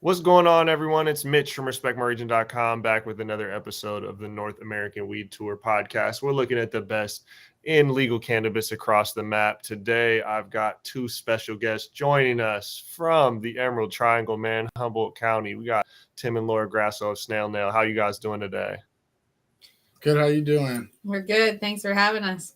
What's going on, everyone? It's Mitch from RespectMyRegion.com back with another episode of the North American Weed Tour podcast. We're looking at the best in legal cannabis across the map. Today, I've got two special guests joining us from the Emerald Triangle, man, Humboldt County. We got Tim and Laura Grasso of Snail Nail. How you guys doing today? Good. How you doing? We're good. Thanks for having us.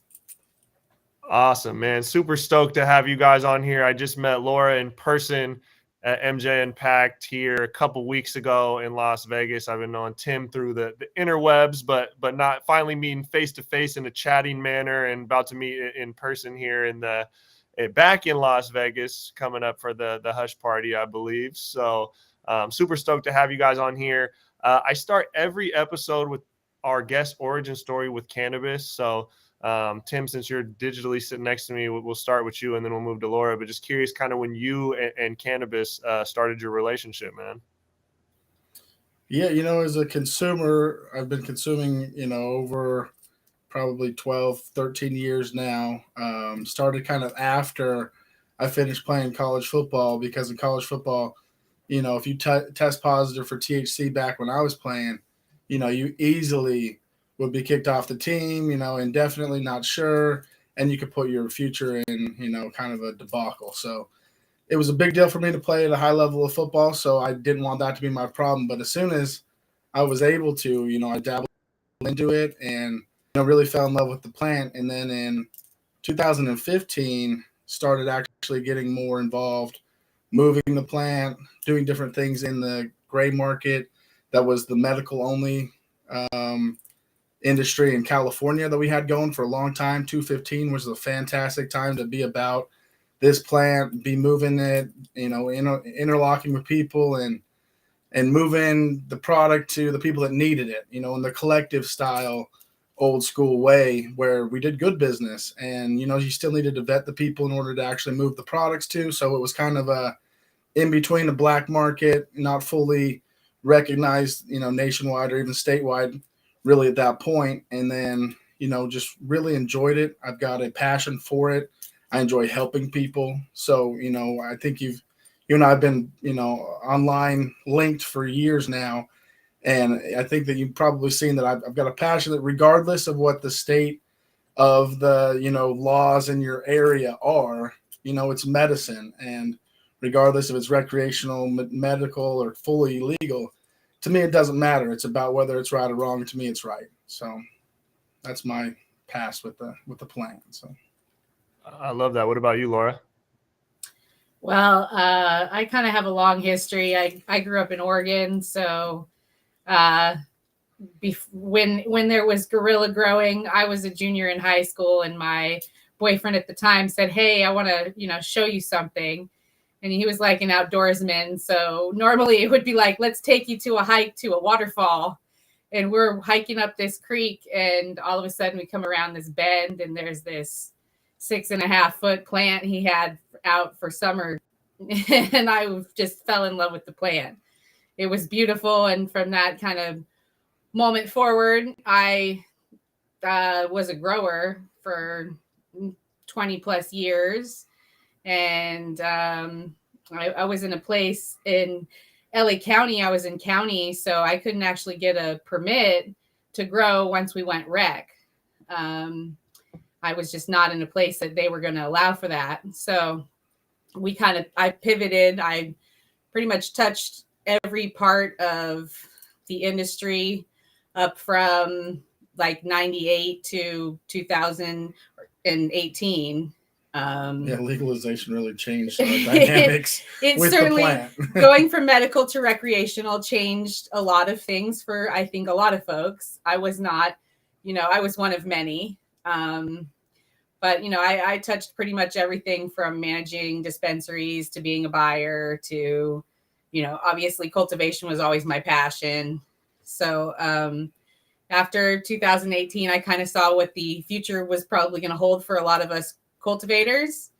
Awesome, man. Super stoked to have you guys on here. I just met Laura in person at MJ Unpacked here a couple weeks ago in Las Vegas. I've been knowing Tim through the interwebs, but not finally meeting face to face in a chatting manner, and about to meet in person here in back in Las Vegas, coming up for the Hush Party, I believe. So super stoked to have you guys on here. I start every episode with our guest origin story with cannabis. So Tim, since you're digitally sitting next to me, we'll start with you and then we'll move to Laura. But just curious kind of when you and cannabis started your relationship, man. Yeah, as a consumer, I've been consuming, over probably 12, 13 years now. Started kind of after I finished playing college football, because in college football, if you test positive for THC back when I was playing, you easily would be kicked off the team, indefinitely not sure, and you could put your future in, kind of a debacle. So it was a big deal for me to play at a high level of football, so I didn't want that to be my problem. But as soon as I was able to, I dabbled into it and really fell in love with the plant. And then in 2015, started actually getting more involved, moving the plant, doing different things in the gray market. That was the medical only industry in California that we had going for a long time. 2015 was a fantastic time to be about this plant, be moving it, interlocking with people and moving the product to the people that needed it, in the collective style, old school way, where we did good business. And, you still needed to vet the people in order to actually move the products to. So it was kind of a in between the black market, not fully recognized, nationwide or even statewide, really at that point. And then, just really enjoyed it. I've got a passion for it. I enjoy helping people. So, I think you and I have been, online linked for years now. And I think that you've probably seen that I've got a passion that regardless of what the state of the, laws in your area are, it's medicine. And regardless if it's recreational, medical, or fully legal, to me, it doesn't matter. It's about whether it's right or wrong. To me, it's right. So that's my past with the plant. So I love that. What about you, Laura? Well, I kind of have a long history. I grew up in Oregon, so when there was guerrilla growing, I was a junior in high school, and my boyfriend at the time said, "Hey, I want to, show you something." And he was like an outdoorsman. So normally it would be like, let's take you to a hike to a waterfall. And we're hiking up this creek, and all of a sudden we come around this bend, and there's this 6.5-foot plant he had out for summer. And I just fell in love with the plant. It was beautiful. And from that kind of moment forward, I was a grower for 20 plus years. And I was in a place in LA County. I was in county, so I couldn't actually get a permit to grow once we went rec. I was just not in a place that they were going to allow for that. So I pivoted. I pretty much touched every part of the industry up from like 98 to 2018. Legalization really changed the dynamics with certainly, the plant. Going from medical to recreational changed a lot of things for, I think, a lot of folks. I was not, I was one of many. But, I touched pretty much everything from managing dispensaries to being a buyer to, obviously cultivation was always my passion. So after 2018, I kind of saw what the future was probably going to hold for a lot of us cultivators.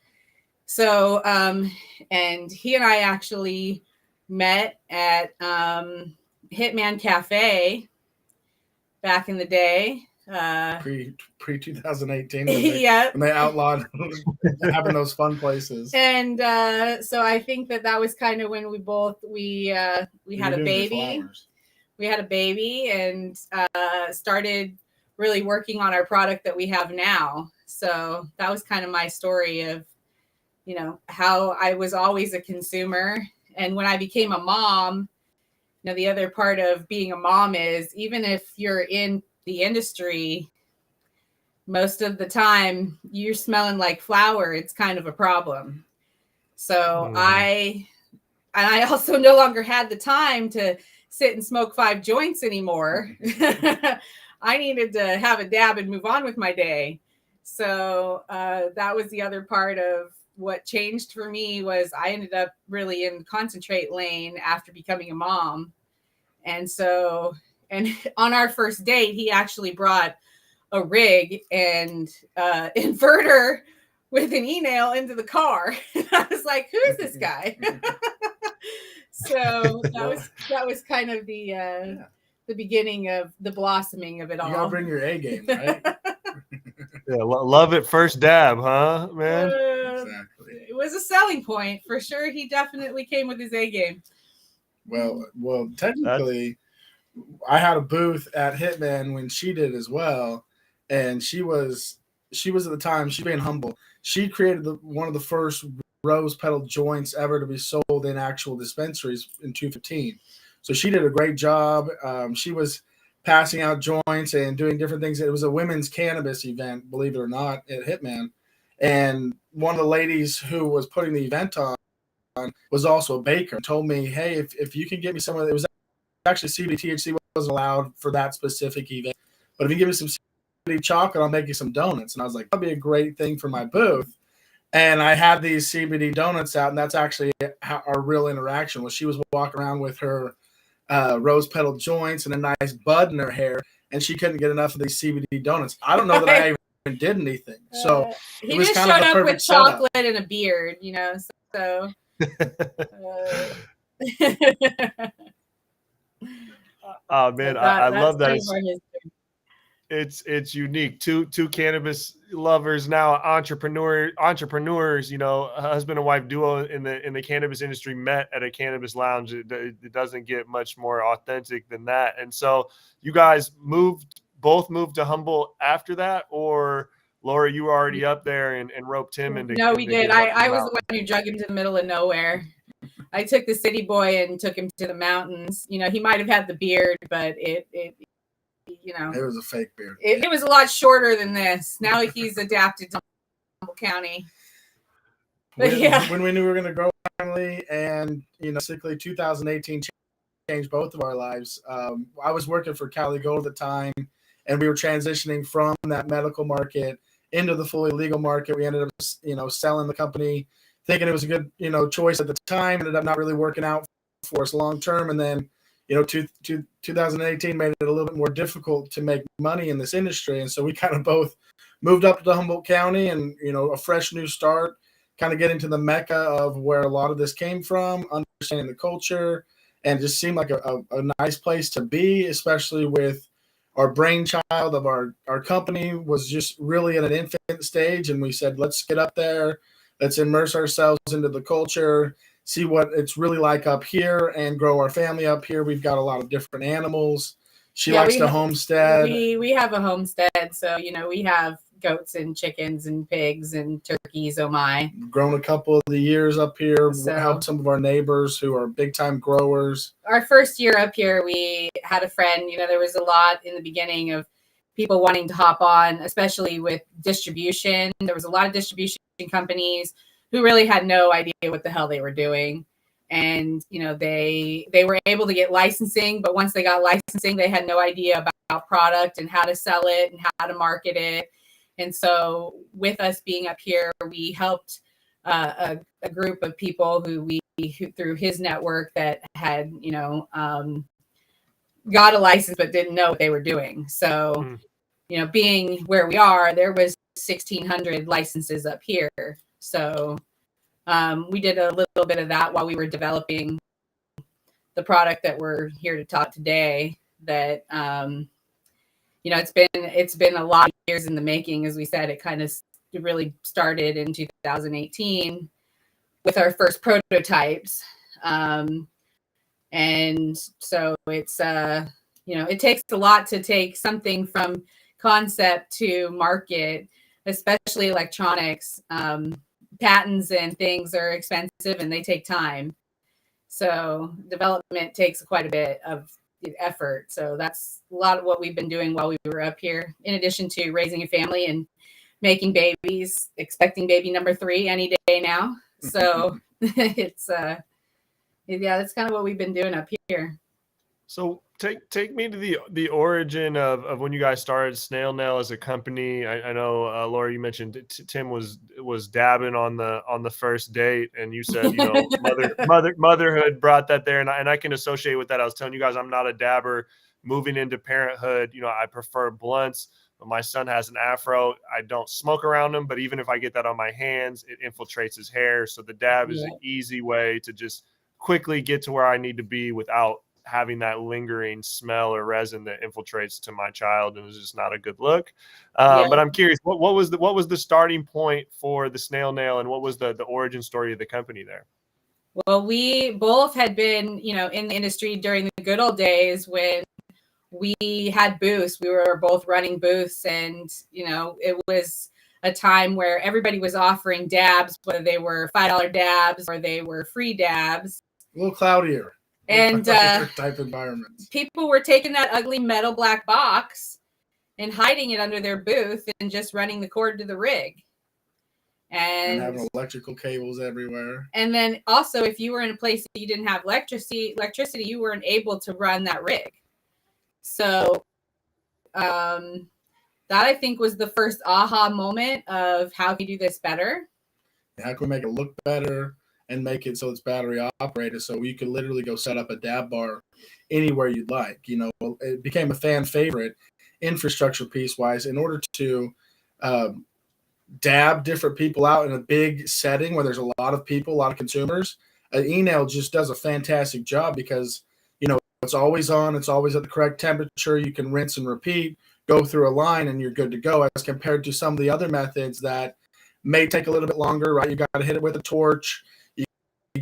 So, and he and I actually met at Hitman Cafe back in the day. pre 2018 Yeah. when they outlawed having those fun places. And so I think that was kind of when we had a baby. We had a baby and started really working on our product that we have now. So that was kind of my story of, you know, how I was always a consumer. And when I became a mom, you know, the other part of being a mom is even if you're in the industry, most of the time you're smelling like flower, it's kind of a problem. So I also no longer had the time to sit and smoke 5 joints anymore. I needed to have a dab and move on with my day. So that was the other part of what changed for me was I ended up really in concentrate lane after becoming a mom. And so, and on our first date, he actually brought a rig and inverter with an e-nail into the car. I was like, who is this guy? So that was kind of the beginning of the blossoming of it all. You gotta bring your A game, right? Yeah, love it first dab, huh, man? Exactly. It was a selling point for sure. He definitely came with his A game. Well, technically, I had a booth at Hitman when she did as well, and she was at the time she being humble. She created one of the first rose petal joints ever to be sold in actual dispensaries in 2015. So she did a great job. She was passing out joints and doing different things. It was a women's cannabis event, believe it or not, at Hitman. And one of the ladies who was putting the event on was also a baker and told me, hey, if you can get me some of it was actually CBD THC wasn't allowed for that specific event. But if you give me some CBD chocolate, I'll make you some donuts. And I was like, that'd be a great thing for my booth. And I had these CBD donuts out, and that's actually our real interaction was she was walking around with her rose petal joints and a nice bud in her hair, and she couldn't get enough of these CBD donuts. I don't know that I even did anything. So he just showed up with chocolate and a beard, you know. So oh man, I love that. It's unique. Two cannabis lovers now, entrepreneurs. You know, a husband and wife duo in the cannabis industry met at a cannabis lounge. It doesn't get much more authentic than that. And so, you guys both moved to Humboldt after that, or Laura, you were already up there and roped him into. No, we did. I was the one who drug him to the middle of nowhere. I took the city boy and took him to the mountains. You know, he might have had the beard, but it you know, it was a fake beard. It was a lot shorter than this. Now he's adapted to Humboldt County. But when we knew we were going to grow a family, and you know, basically 2018 changed both of our lives. I was working for Cali Gold at the time, and we were transitioning from that medical market into the fully legal market. We ended up, you know, selling the company, thinking it was a good, you know, choice at the time. Ended up not really working out for us long term, and then, you know, 2018 made it a little bit more difficult to make money in this industry. And so we kind of both moved up to Humboldt County and, you know, a fresh new start, kind of getting to the mecca of where a lot of this came from, understanding the culture, and just seemed like a nice place to be, especially with our brainchild of our company was just really in an infant stage. And we said, let's get up there, let's immerse ourselves into the culture, see what it's really like up here, and grow our family up here. We've got a lot of different animals. She likes to homestead. We have a homestead, so you know we have goats and chickens and pigs and turkeys. Oh my! Grown a couple of the years up here. So, helped some of our neighbors who are big time growers. Our first year up here, we had a friend. You know, there was a lot in the beginning of people wanting to hop on, especially with distribution. There was a lot of distribution companies who really had no idea what the hell they were doing. And, you know, they were able to get licensing, but once they got licensing, they had no idea about product and how to sell it and how to market it. And so with us being up here, we helped a group of people who through his network that had, you know, got a license, but didn't know what they were doing. So, you know, being where we are, there was 1,600 licenses up here. So we did a little bit of that while we were developing the product that we're here to talk today. That it's been a lot of years in the making. As we said, it kind of really started in 2018 with our first prototypes. And so it's, it takes a lot to take something from concept to market, especially electronics. Patents and things are expensive and they take time. So development takes quite a bit of effort. So that's a lot of what we've been doing while we were up here, in addition to raising a family and making babies, expecting baby number 3 any day now. So it's that's kind of what we've been doing up here. So take me to the origin of when you guys started Snail Nail as a company. I know Laura, you mentioned Tim was dabbing on the first date, and you said motherhood brought that there, and I can associate with that. I was telling you guys I'm not a dabber. Moving into parenthood, I prefer blunts. But my son has an afro. I don't smoke around him, but even if I get that on my hands, it infiltrates his hair. So the dab is an easy way to just quickly get to where I need to be without having that lingering smell or resin that infiltrates to my child, and it's just not a good look. But I'm curious, what was the starting point for the Snail Nail, and what was the origin story of the company there? Well, we both had been, in the industry during the good old days when we had booths. We were both running booths, and it was a time where everybody was offering dabs, whether they were $5 dabs or they were free dabs. A little cloudier. And type environments. People were taking that ugly metal black box and hiding it under their booth and just running the cord to the rig. And having electrical cables everywhere. And then also, if you were in a place that you didn't have electricity, you weren't able to run that rig. So that I think was the first aha moment of how can we do this better? How can we make it look better and make it so it's battery operated, so you could literally go set up a dab bar anywhere you'd like. It became a fan favorite infrastructure piece wise in order to dab different people out in a big setting where there's a lot of people, a lot of consumers. E-nail just does a fantastic job because, it's always on, it's always at the correct temperature. You can rinse and repeat, go through a line, and you're good to go, as compared to some of the other methods that may take a little bit longer, right? You got to hit it with a torch. You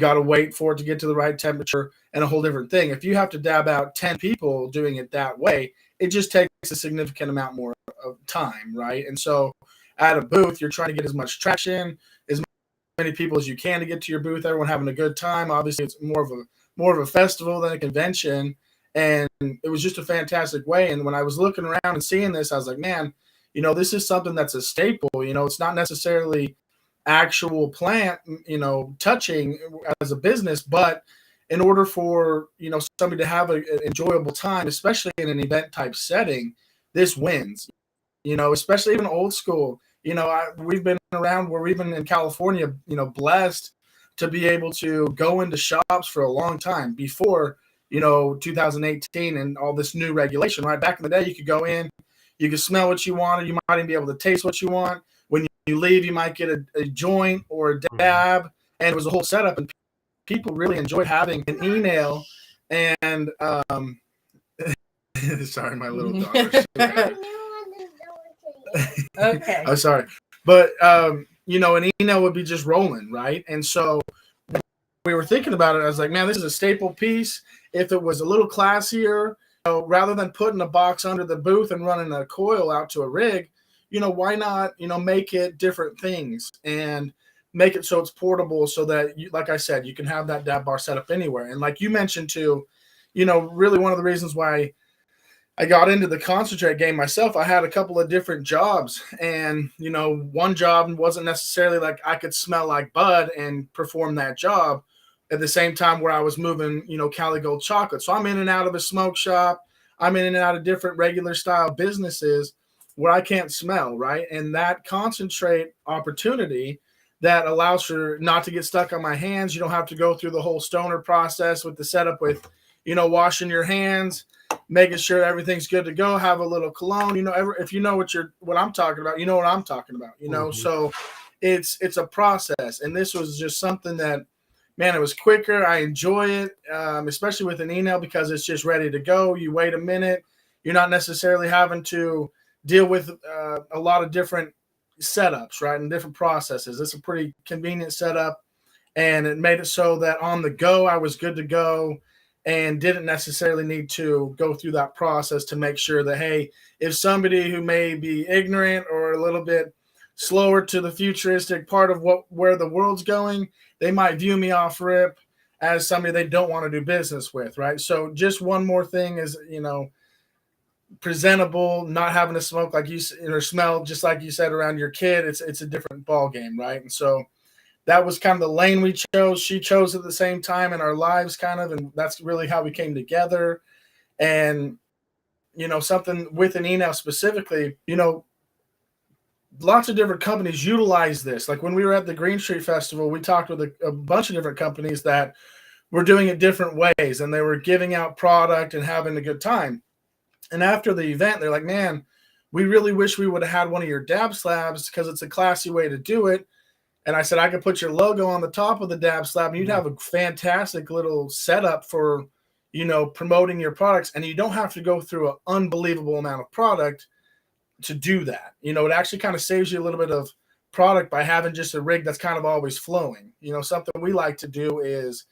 got to wait for it to get to the right temperature, and a whole different thing. If you have to dab out 10 people doing it that way, it just takes a significant amount more of time, right? And so at a booth, you're trying to get as much traction, as many people as you can to get to your booth, everyone having a good time. Obviously, it's more of a festival than a convention, and it was just a fantastic way. And when I was looking around and seeing this, I was like, man, this is something that's a staple. It's not necessarily actual plant, touching as a business, but in order for, somebody to have an enjoyable time, especially in an event type setting, this wins, especially even old school. We've been around where we've been in California, blessed to be able to go into shops for a long time before, 2018 and all this new regulation, right? Back in the day, you could go in, you could smell what you wanted. You might even be able to taste what you want. When you leave, you might get a joint or a dab, and it was a whole setup, and people really enjoyed having an e-nail. And sorry, my little daughter. Okay. I'm sorry, but an e-nail would be just rolling, right? And so we were thinking about it. I was like, man, this is a staple piece. If it was a little classier, rather than putting a box under the booth and running a coil out to a rig, why not, make it different things and make it so it's portable, so that, like I said, you can have that dab bar set up anywhere. And like you mentioned too, really one of the reasons why I got into the concentrate game myself, I had a couple of different jobs, and, one job wasn't necessarily like I could smell like bud and perform that job at the same time where I was moving, Cali Gold chocolate. So I'm in and out of a smoke shop. I'm in and out of different regular style businesses where I can't smell, right? And that concentrate opportunity that allows for not to get stuck on my hands. You don't have to go through the whole stoner process with the setup with, washing your hands, making sure everything's good to go, have a little cologne, if you know what I'm talking about, what I'm talking about, Mm-hmm. So it's a process. And this was just something that, man, it was quicker. I enjoy it, especially with an e-nail, because it's just ready to go. You wait a minute, you're not necessarily having to deal with a lot of different setups, right, and different processes. It's a pretty convenient setup, and it made it so that on the go I was good to go and didn't necessarily need to go through that process to make sure that, hey, if somebody who may be ignorant or a little bit slower to the futuristic part of where the world's going, they might view me off rip as somebody they don't want to do business with, right? So just one more thing is, presentable, not having to smoke like you or smell just like you said around your kid. It's a different ball game, right? And so that was kind of the lane we chose. She chose at the same time in our lives, kind of, and that's really how we came together. And something with an E-nail specifically, lots of different companies utilize this. Like when we were at the Green Street Festival, we talked with a bunch of different companies that were doing it different ways, and they were giving out product and having a good time. And after the event, they're like, man, we really wish we would have had one of your dab slabs because it's a classy way to do it. And I said, I could put your logo on the top of the dab slab and you'd have a fantastic little setup for, promoting your products. And you don't have to go through an unbelievable amount of product to do that. It actually kind of saves you a little bit of product by having just a rig that's kind of always flowing. Something we like to do is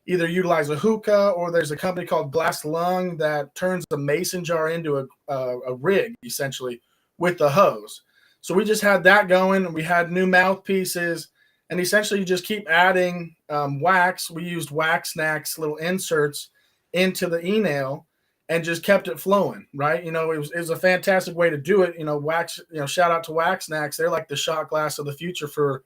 either utilize a hookah, or there's a company called Glass Lung that turns a mason jar into a rig, essentially, with the hose. So we just had that going, and we had new mouthpieces, and essentially you just keep adding wax. We used Wax Snacks little inserts into the E-nail and just kept it flowing, right? It was a fantastic way to do it. Wax, shout out to Wax Snacks. They're like the shot glass of the future for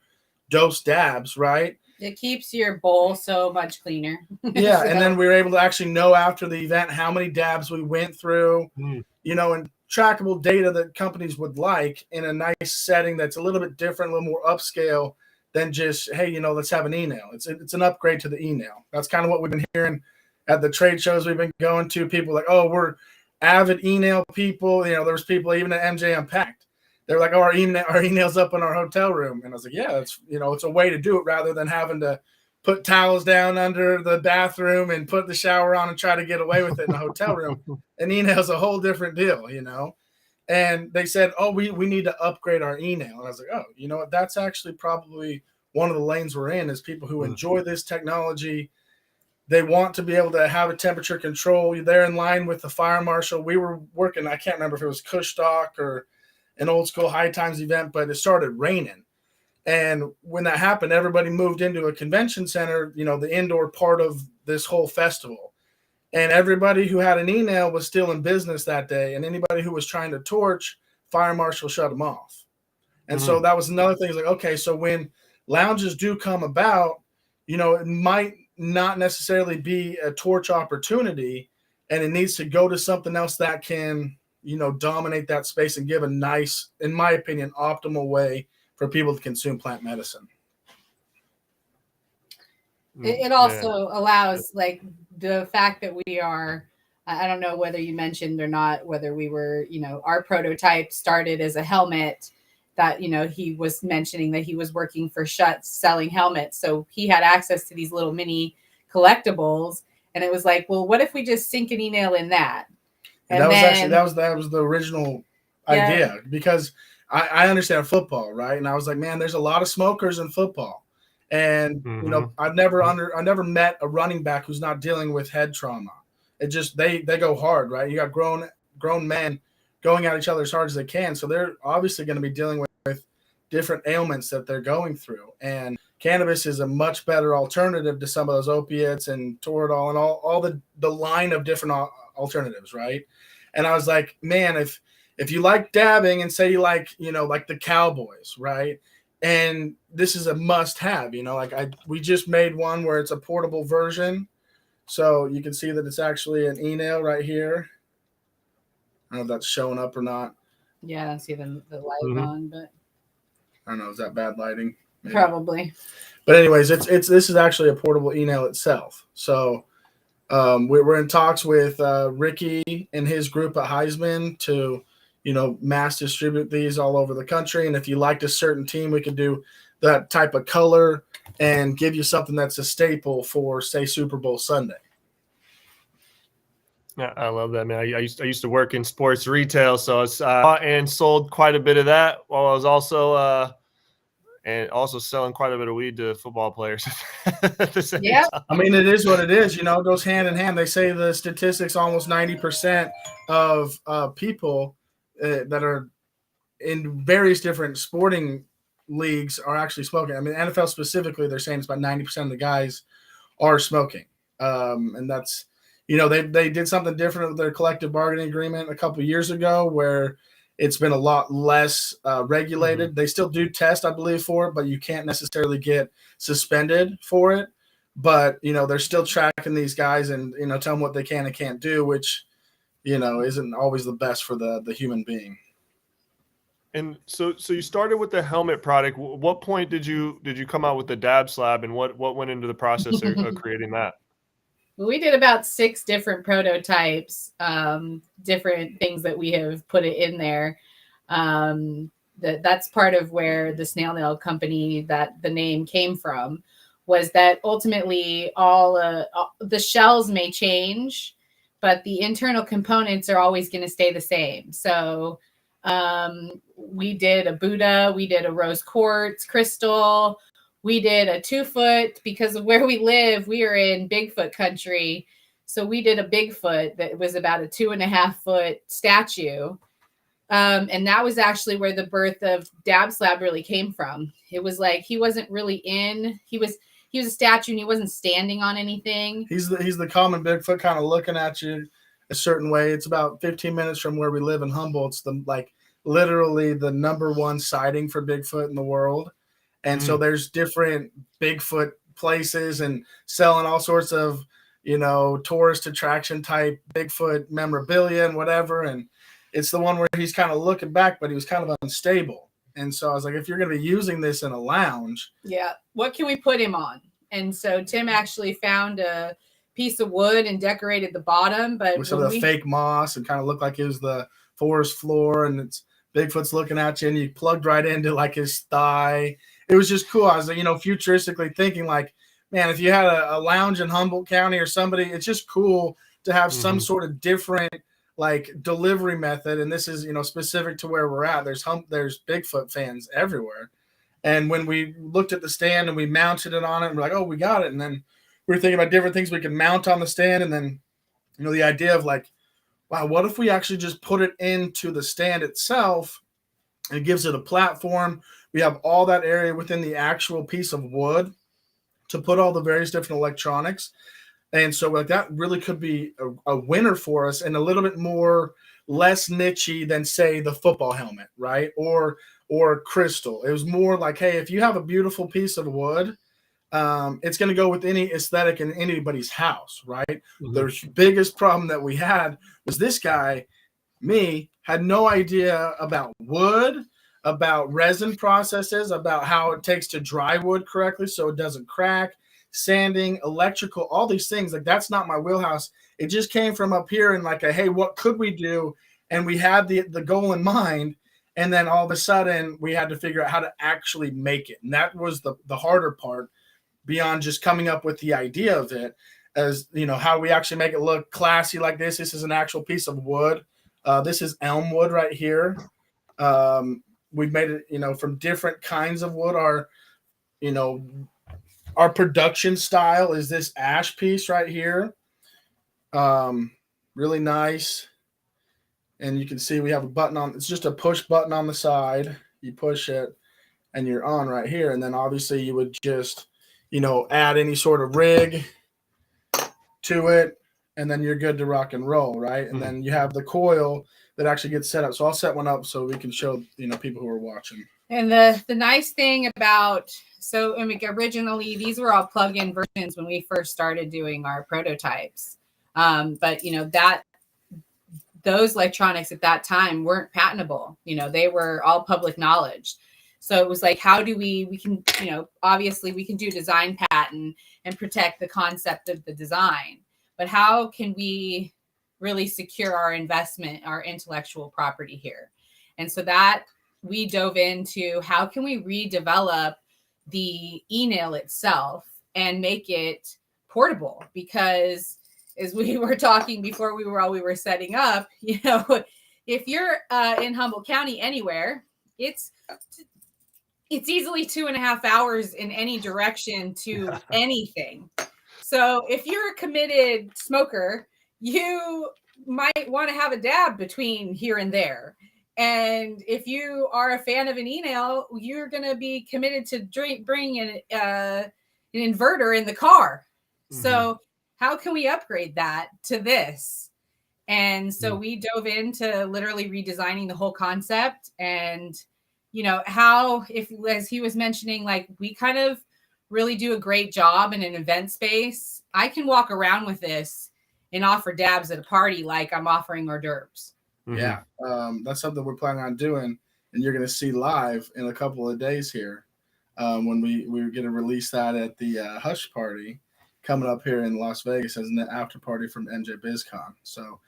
dose dabs, right? It keeps your bowl so much cleaner. Yeah, and then we were able to actually know after the event how many dabs we went through, and trackable data that companies would like in a nice setting that's a little bit different, a little more upscale than just, hey, let's have an E-nail. It's an upgrade to the E-nail. That's kind of what we've been hearing at the trade shows we've been going to. People like, oh, we're avid E-nail people. There's people even at MJ Unpacked. They're like, oh, our E-nail's up in our hotel room. And I was like, yeah, it's a way to do it rather than having to put towels down under the bathroom and put the shower on and try to get away with it in the hotel room. An E-nail's a whole different deal, And they said, oh, we need to upgrade our E-nail. And I was like, oh, you know what? That's actually probably one of the lanes we're in, is people who enjoy this technology. They want to be able to have a temperature control. They're in line with the fire marshal. We were working, I can't remember if it was Kushstock or an old school High Times event, but it started raining. And when that happened, everybody moved into a convention center, the indoor part of this whole festival. And everybody who had an E-nail was still in business that day. And anybody who was trying to torch, fire marshal shut them off. And so that was another thing. It's like, okay, so when lounges do come about, it might not necessarily be a torch opportunity, and it needs to go to something else that can, dominate that space and give a nice, in my opinion, optimal way for people to consume plant medicine. It also allows, like, the fact that we are, I don't know whether you mentioned or not, whether we were, our prototype started as a helmet that, he was mentioning that he was working for Schutz selling helmets. So he had access to these little mini collectibles. And it was like, well, what if we just sink an E-nail in that? And that was the original idea, because I understand football, right? And I was like, man, there's a lot of smokers in football. And, I've never met a running back who's not dealing with head trauma. It just, they go hard, right? You got grown men going at each other as hard as they can. So they're obviously going to be dealing with different ailments that they're going through. And cannabis is a much better alternative to some of those opiates and Toradol and all the line of different alternatives, right? And I was like, man, if you like dabbing and say you like, like the Cowboys, right? And this is a must-have, we just made one where it's a portable version. So you can see that it's actually an E-nail right here. I don't know if that's showing up or not. Yeah, I don't see the light on, but I don't know. Is that bad lighting? Maybe. Probably. But anyways, this is actually a portable E-nail itself. So we're in talks with Ricky and his group at Heisman to, mass distribute these all over the country. And if you liked a certain team, we could do that type of color and give you something that's a staple for, say, Super Bowl Sunday. Yeah, I love that, man. I used to work in sports retail, so it's bought and sold quite a bit of that, while I was also selling quite a bit of weed to football players at the same Yeah. time. I mean, it is what it is. You know, it goes hand in hand. They say the statistics, almost 90% of people that are in various different sporting leagues are actually smoking. I mean, NFL specifically, they're saying it's about 90% of the guys are smoking. And that's, you know, they did something different with their collective bargaining agreement a couple of years ago where it's been a lot less regulated. They still do test, I believe, for it, but you can't necessarily get suspended for it. But, you know, they're still tracking these guys and, you know, tell them what they can and can't do, which, you know, isn't always the best for the human being. And so you started with the helmet product. What point did you come out with the Dab Slab, and what went into the process of creating that? We did about 6 different prototypes, different things that we have put it in there. That's part of where the Snail Nail Company, that the name came from, was that ultimately all the shells may change, but the internal components are always going to stay the same. So we did a Buddha, we did a rose quartz crystal, we did a 2-foot, because of where we live, we are in Bigfoot country. So we did a Bigfoot that was about a 2.5-foot statue. And that was actually where the birth of Dab Slab really came from. It was like, he wasn't really he was a statue and he wasn't standing on anything. He's the common Bigfoot, kind of looking at you a certain way. It's about 15 minutes from where we live in Humboldt. It's literally the #1 sighting for Bigfoot in the world. And so there's different Bigfoot places and selling all sorts of, you know, tourist attraction type Bigfoot memorabilia and whatever. And it's the one where he's kind of looking back, but he was kind of unstable. And so I was like, if you're going to be using this in a lounge. Yeah. What can we put him on? And so Tim actually found a piece of wood and decorated the bottom. But with some of the fake moss and kind of looked like it was the forest floor. And it's Bigfoot's looking at you and you plugged right into like his thigh. It was just cool. I was, you know, futuristically thinking like, man, if you had a lounge in Humboldt County or somebody, it's just cool to have some sort of different like delivery method. And this is, you know, specific to where we're at. There's Bigfoot fans everywhere. And when we looked at the stand and we mounted it on it, and we're like, oh, we got it. And then we were thinking about different things we can mount on the stand. And then, you know, the idea of like, wow, what if we actually just put it into the stand itself? It gives it a platform. We have all that area within the actual piece of wood to put all the various different electronics. And so like that really could be a winner for us and a little bit less nichey than say the football helmet, right? Or crystal. It was more like, hey, if you have a beautiful piece of wood, it's going to go with any aesthetic in anybody's house, right? The biggest problem that we had was this guy, me, had no idea about wood, about resin processes, about how it takes to dry wood correctly so it doesn't crack, sanding, electrical, all these things. Like that's not my wheelhouse. It just came from up here and like, hey, what could we do? And we had the goal in mind. And then all of a sudden we had to figure out how to actually make it. And that was the harder part beyond just coming up with the idea of it, as, you know, how we actually make it look classy like this. This is an actual piece of wood. This is elm wood right here. We've made it, you know, from different kinds of wood. Our production style is this ash piece right here. Really nice. And you can see we have a button on. It's just a push button on the side. You push it and you're on right here. And then obviously you would just, you know, add any sort of rig to it. And then you're good to rock and roll, right? And then you have the coil that actually gets set up. So I'll set one up so we can show, you know, people who are watching. And the nice thing about, so I mean, originally these were all plug-in versions when we first started doing our prototypes. But you know, those electronics at that time weren't patentable. You know, they were all public knowledge. So it was like, how do we can, you know, obviously we can do design patent and protect the concept of the design, but how can we really secure our investment, our intellectual property here? And so that we dove into how can we redevelop the e-nail itself and make it portable, because as we were talking before we were setting up, you know, if you're in Humboldt County anywhere, it's easily 2.5 hours in any direction to anything. So if you're a committed smoker, you might want to have a dab between here and there. And if you are a fan of an e-nail, you're going to be committed to bring an inverter in the car. Mm-hmm. So how can we upgrade that to this? And so we dove into literally redesigning the whole concept. And, you know, as he was mentioning, like, we kind of really do a great job in an event space. I can walk around with this and offer dabs at a party like I'm offering hors d'oeuvres. Mm-hmm. Yeah, that's something we're planning on doing, and you're going to see live in a couple of days here when we're going to release that at the Hush Party coming up here in Las Vegas as an after party from MJ BizCon. So,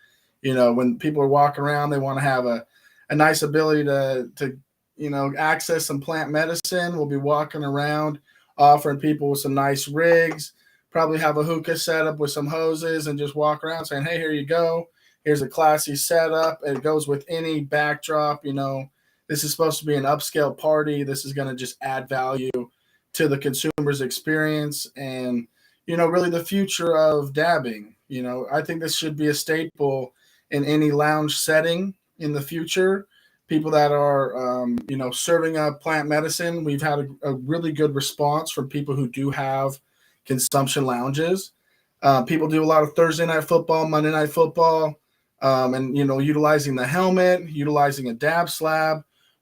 you know, when people are walking around, they want to have a nice ability to you know, access some plant medicine. We'll be walking around offering people with some nice rigs, probably have a hookah set up with some hoses and just walk around saying, hey, here you go. Here's a classy setup. It goes with any backdrop. You know, this is supposed to be an upscale party. This is going to just add value to the consumer's experience and, you know, really the future of dabbing. You know, I think this should be a staple in any lounge setting in the future. People that are, you know, serving up plant medicine, we've had a really good response from people who do have consumption lounges. People do a lot of Thursday night football, Monday night football, and, you know, utilizing the helmet, utilizing a dab slab.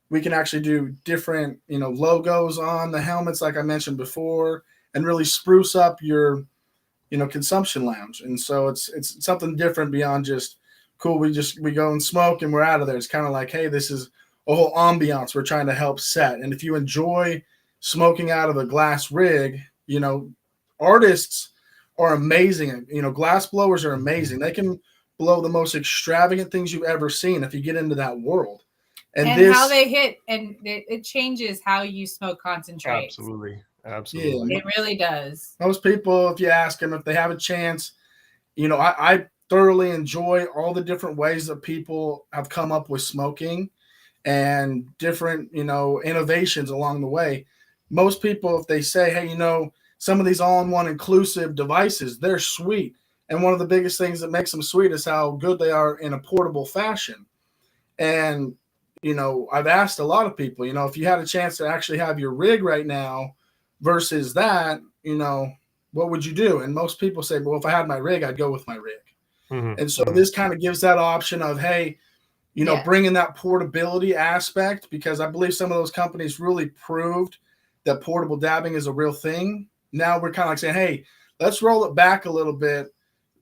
We can actually do different, you know, logos on the helmets, like I mentioned before, and really spruce up your, you know, consumption lounge. And so it's something different beyond just, cool, we go and smoke and we're out of there. It's kind of like, hey, this is a whole ambiance we're trying to help set. And if you enjoy smoking out of a glass rig, you know, artists are amazing. You know, glass blowers are amazing. They can blow the most extravagant things you've ever seen if you get into that world. And how they hit, and it changes how you smoke concentrates. Absolutely. Yeah, it really does. Most people, if you ask them if they have a chance, you know, I thoroughly enjoy all the different ways that people have come up with smoking and different, you know, innovations along the way. Most people, if they say, hey, you know, some of these all-in-one inclusive devices, they're sweet. And one of the biggest things that makes them sweet is how good they are in a portable fashion. And, you know, I've asked a lot of people, you know, if you had a chance to actually have your rig right now versus that, you know, what would you do? And most people say, well, if I had my rig, I'd go with my rig. Mm-hmm. And so this kind of gives that option of, hey, you know, bringing that portability aspect, because I believe some of those companies really proved that portable dabbing is a real thing. Now we're kind of like saying, hey, let's roll it back a little bit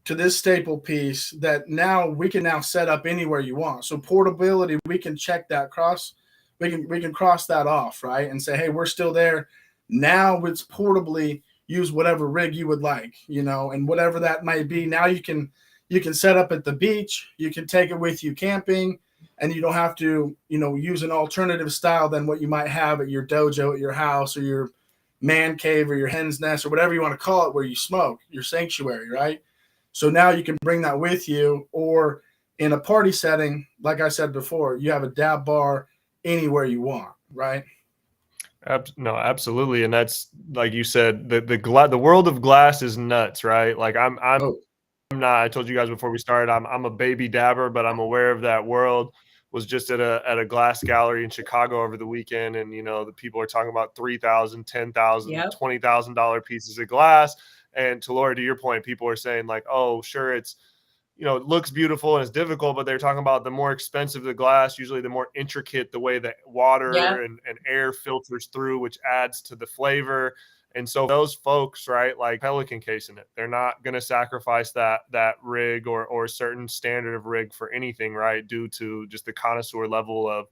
to this staple piece that now we can now set up anywhere you want. So portability, we can check that we can cross that off, right? And say, hey, we're still there. Now it's portably use whatever rig you would like, you know, and whatever that might be. Now you can set up at the beach, you can take it with you camping, and you don't have to, you know, use an alternative style than what you might have at your dojo at your house or your man cave or your hen's nest or whatever you want to call it where you smoke, your sanctuary, right? So now you can bring that with you, or in a party setting, like I said before, you have a dab bar anywhere you want, right? No, absolutely. And that's, like you said, the world of glass is nuts, right? Like I'm not, I told you guys before we started, I'm a baby dabber, but I'm aware of that world. Was just at a glass gallery in Chicago over the weekend, and, you know, the people are talking about $3,000, $10,000, $20,000 pieces of glass. And to Laura, to your point, people are saying like, oh, sure, it's, you know, it looks beautiful and it's difficult, but they're talking about the more expensive the glass, usually the more intricate the way that water and air filters through, which adds to the flavor. And so those folks, right, like Pelican casing it, they're not going to sacrifice that rig or a certain standard of rig for anything, right, due to just the connoisseur level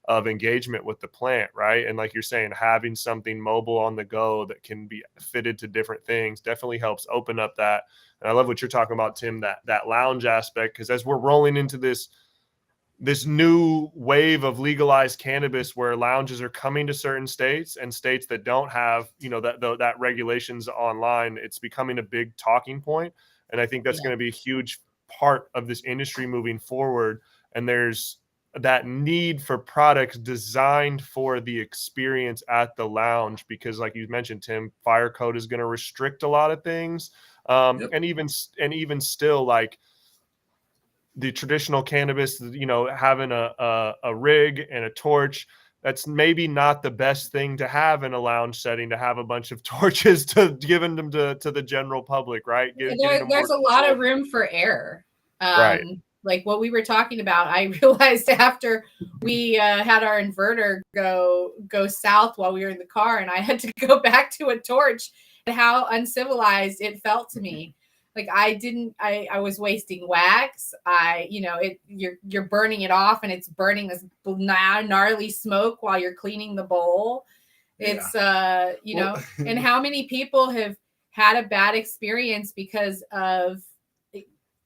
of engagement with the plant, right? And like you're saying, having something mobile on the go that can be fitted to different things definitely helps open up that. And I love what you're talking about, Tim, that lounge aspect, because as we're rolling into this new wave of legalized cannabis where lounges are coming to certain states, and states that don't have, you know, that regulations online, it's becoming a big talking point. And I think that's going to be a huge part of this industry moving forward. And there's that need for products designed for the experience at the lounge, because like you mentioned, Tim, fire code is going to restrict a lot of things. And even still, like the traditional cannabis, you know, having a rig and a torch, that's maybe not the best thing to have in a lounge setting, to have a bunch of torches to giving them to the general public, right? There's a lot of room for error. Right. Like what we were talking about, I realized after we had our inverter go south while we were in the car, and I had to go back to a torch, how uncivilized it felt to me. Like I was wasting wax. You're burning it off, and it's burning this gnarly smoke while you're cleaning the bowl. It's and how many people have had a bad experience because of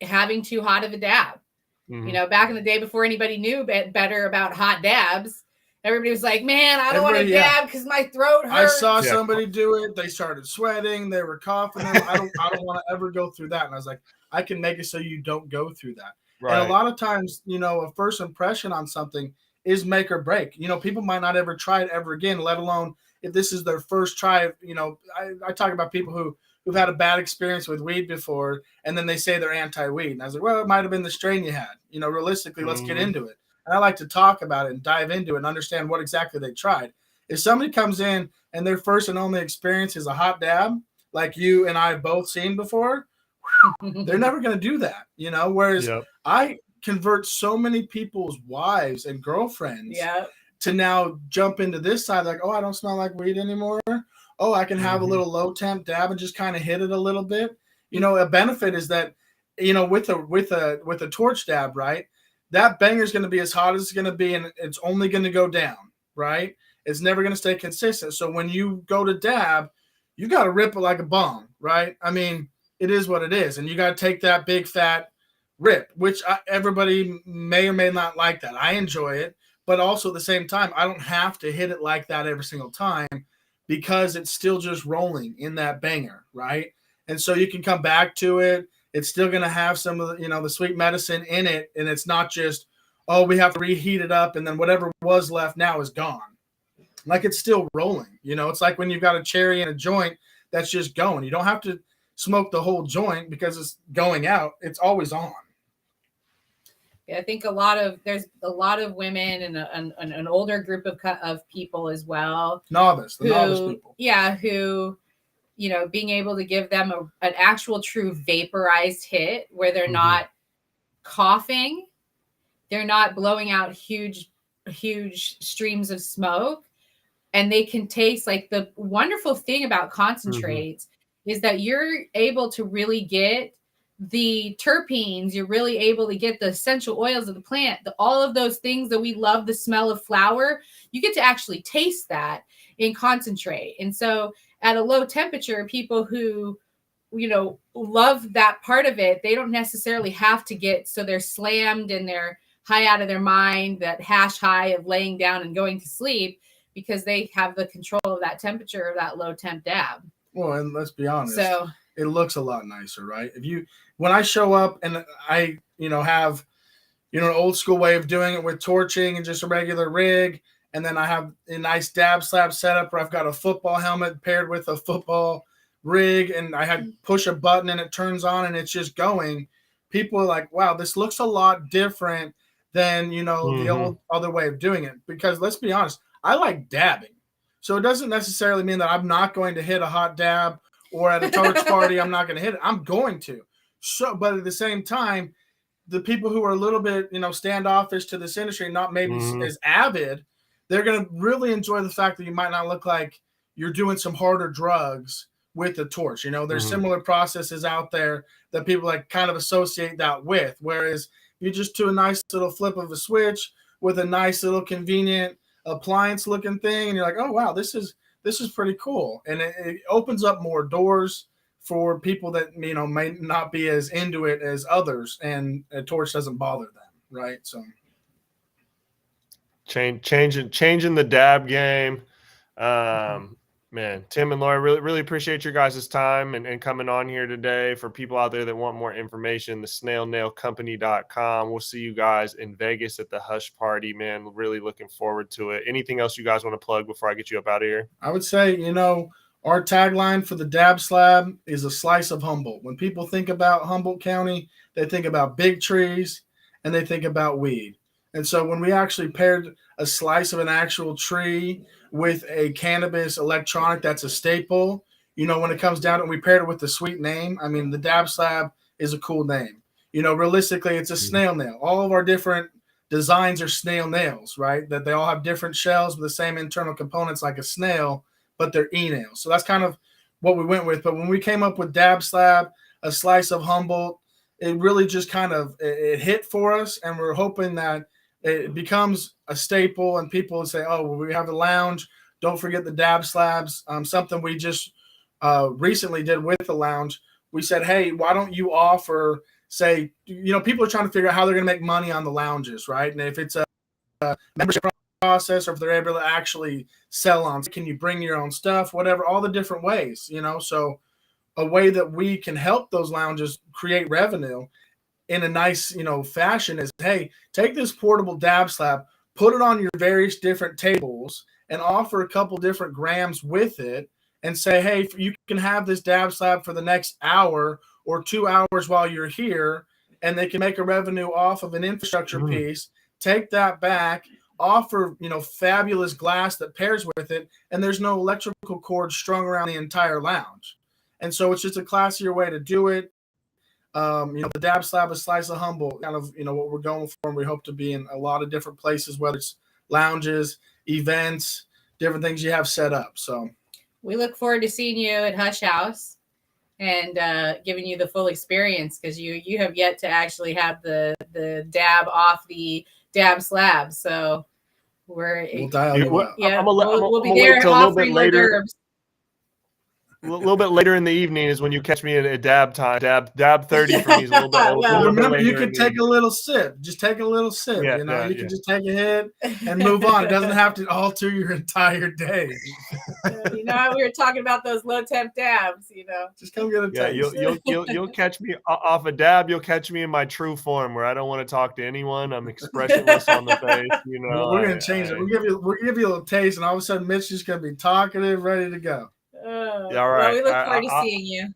having too hot of a dab. You know, back in the day before anybody knew better about hot dabs, everybody was like, man, I don't want to dab because my throat hurts. I saw somebody do it. They started sweating. They were coughing. I don't want to ever go through that. And I was like, I can make it so you don't go through that. Right. And a lot of times, you know, a first impression on something is make or break. You know, people might not ever try it ever again, let alone if this is their first try. You know, I talk about people who've had a bad experience with weed before, and then they say they're anti-weed. And I was like, well, it might have been the strain you had. You know, realistically, let's get into it. And I like to talk about it and dive into it and understand what exactly they tried. If somebody comes in and their first and only experience is a hot dab, like you and I have both seen before, they're never going to do that, you know? Whereas I convert so many people's wives and girlfriends to now jump into this side, like, oh, I don't smell like weed anymore. Oh, I can have a little low temp dab and just kind of hit it a little bit. You know, a benefit is that, you know, with a torch dab, right? That banger is going to be as hot as it's going to be, and it's only going to go down, right? It's never going to stay consistent. So when you go to dab, you got to rip it like a bomb, right? I mean, it is what it is, and you got to take that big fat rip, which everybody may or may not like that. I enjoy it, but also at the same time, I don't have to hit it like that every single time because it's still just rolling in that banger, right? And so you can come back to it. It's still going to have some of the, you know, the sweet medicine in it, and it's not just, oh, we have to reheat it up, and then whatever was left now is gone. Like, it's still rolling. You know, it's like when you've got a cherry in a joint that's just going. You don't have to smoke the whole joint because it's going out. It's always on. Yeah, I think there's a lot of women and an older group of people as well. Novice people. Yeah, who, you know, being able to give them an actual true vaporized hit where they're not coughing, they're not blowing out huge streams of smoke, and they can taste. Like, the wonderful thing about concentrates is that you're able to really get the terpenes, you're really able to get the essential oils of the plant, all of those things that we love, the smell of flower, you get to actually taste that in concentrate. And so at a low temperature, people who, you know, love that part of it, they don't necessarily have to get, so they're slammed and they're high out of their mind, that hash high of laying down and going to sleep, because they have the control of that temperature of that low temp dab. Well, and let's be honest, it looks a lot nicer, right? When I show up and I, you know, have, you know, an old school way of doing it with torching and just a regular rig, and then I have a nice dab slab setup where I've got a football helmet paired with a football rig, and I had push a button and it turns on and it's just going. People are like, wow, this looks a lot different than, you know, the old other way of doing it. Because let's be honest, I like dabbing. So it doesn't necessarily mean that I'm not going to hit a hot dab, or at a torch party, I'm not going to hit it. I'm going to. So, but at the same time, the people who are a little bit, you know, standoffish to this industry, not maybe as avid, they're going to really enjoy the fact that you might not look like you're doing some harder drugs with the torch. You know, there's similar processes out there that people like kind of associate that with. Whereas you just do a nice little flip of a switch with a nice little convenient appliance looking thing, and you're like, oh wow, this is pretty cool. And it opens up more doors for people that, you know, may not be as into it as others, and a torch doesn't bother them, right? So changing the dab game. Man, Tim and Laura, really appreciate your guys' time and coming on here today. For people out there that want more information, the snailnailcompany.com. We'll see you guys in Vegas at the Hush Party, man. Really looking forward to it. Anything else you guys want to plug before I get you up out of here? I would say, our tagline for the Dab Slab is a slice of Humboldt. When people think about Humboldt County, they think about big trees and they think about weed. And so when we actually paired a slice of an actual tree with a cannabis electronic, that's a staple. When it comes down to it, we paired it with the sweet name. I mean, the Dab Slab is a cool name. Realistically, it's a snail nail. All of our different designs are snail nails, right? That they all have different shells with the same internal components like a snail, but they're e-nails. So that's kind of what we went with. But when we came up with Dab Slab, a slice of Humboldt, it really just kind of it hit for us, and we're hoping that it becomes a staple and people will say, oh, well, we have a lounge. Don't forget the Dab Slabs. Something we just recently did with the lounge. We said, hey, why don't you offer, say, people are trying to figure out how they're going to make money on the lounges, right? And if it's a membership process or if they're able to actually sell on, can you bring your own stuff, whatever, all the different ways, So a way that we can help those lounges create revenue in a nice, fashion is, hey, take this portable Dab Slab, put it on your various different tables and offer a couple different grams with it and say, hey, you can have this Dab Slab for the next hour or 2 hours while you're here, and they can make a revenue off of an infrastructure piece, take that back, offer, fabulous glass that pairs with it, and there's no electrical cord strung around the entire lounge. And so it's just a classier way to do it. The Dab Slab, a slice of Humboldt, kind of, what we're going for. And we hope to be in a lot of different places, whether it's lounges, events, different things you have set up. So we look forward to seeing you at Hush House and giving you the full experience, because you have yet to actually have the dab off the Dab Slab. So we'll dial you up. Yeah, we'll be there offering hors d'oeuvres. A little bit later in the evening is when you catch me at dab time. Dab 30 for me is a little bit. Remember, you can take a little sip. Just take a little sip. You can just take a hit and move on. It doesn't have to alter your entire day. We were talking about those low temp dabs. Just come get a taste. You'll catch me off a dab. You'll catch me in my true form where I don't want to talk to anyone. I'm expressionless on the face. We're gonna change it. We'll give you a little taste, and all of a sudden, Mitch's just gonna be talkative, ready to go. All right. Well, we look forward to seeing you.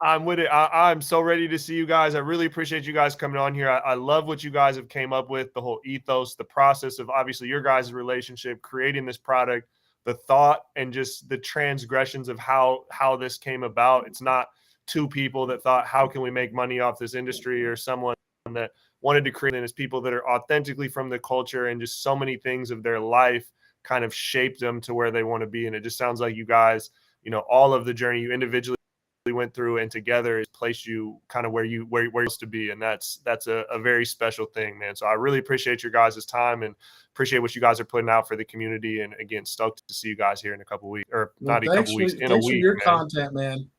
I'm with it. I'm so ready to see you guys. I really appreciate you guys coming on here. I love what you guys have came up with, the whole ethos, the process of obviously your guys' relationship, creating this product, the thought and just the transgressions of how this came about. It's not two people that thought, how can we make money off this industry, or someone that wanted to create it. It's people that are authentically from the culture, and just so many things of their life kind of shaped them to where they want to be. And it just sounds like you guys, all of the journey you individually went through and together has placed you kind of where you're supposed to be. And that's a very special thing, man. So I really appreciate your guys' time and appreciate what you guys are putting out for the community. And again, stoked to see you guys here in a couple weeks, or not a couple weeks, in a week. Thanks for your content, man.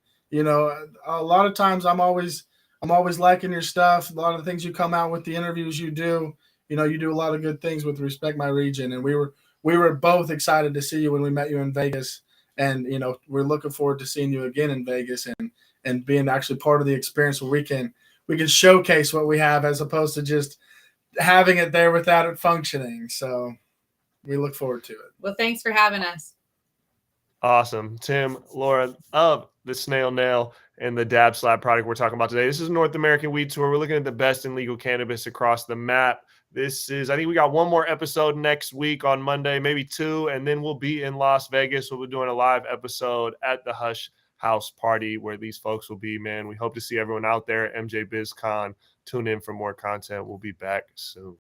A lot of times I'm always liking your stuff. A lot of the things you come out with, the interviews you do, you do a lot of good things with Respect My Region. And we were both excited to see you when we met you in Vegas. And, we're looking forward to seeing you again in Vegas and being actually part of the experience where we can showcase what we have, as opposed to just having it there without it functioning. So we look forward to it. Well, thanks for having us. Awesome. Tim, Laura, of the Snail Nail and the Dab Slab product we're talking about today. This is North American Weed Tour. We're looking at the best in legal cannabis across the map. I think we got one more episode next week on Monday, maybe two, and then we'll be in Las Vegas. We'll be doing a live episode at the Hush House Party where these folks will be, man. We hope to see everyone out there at MJ BizCon. Tune in for more content. We'll be back soon.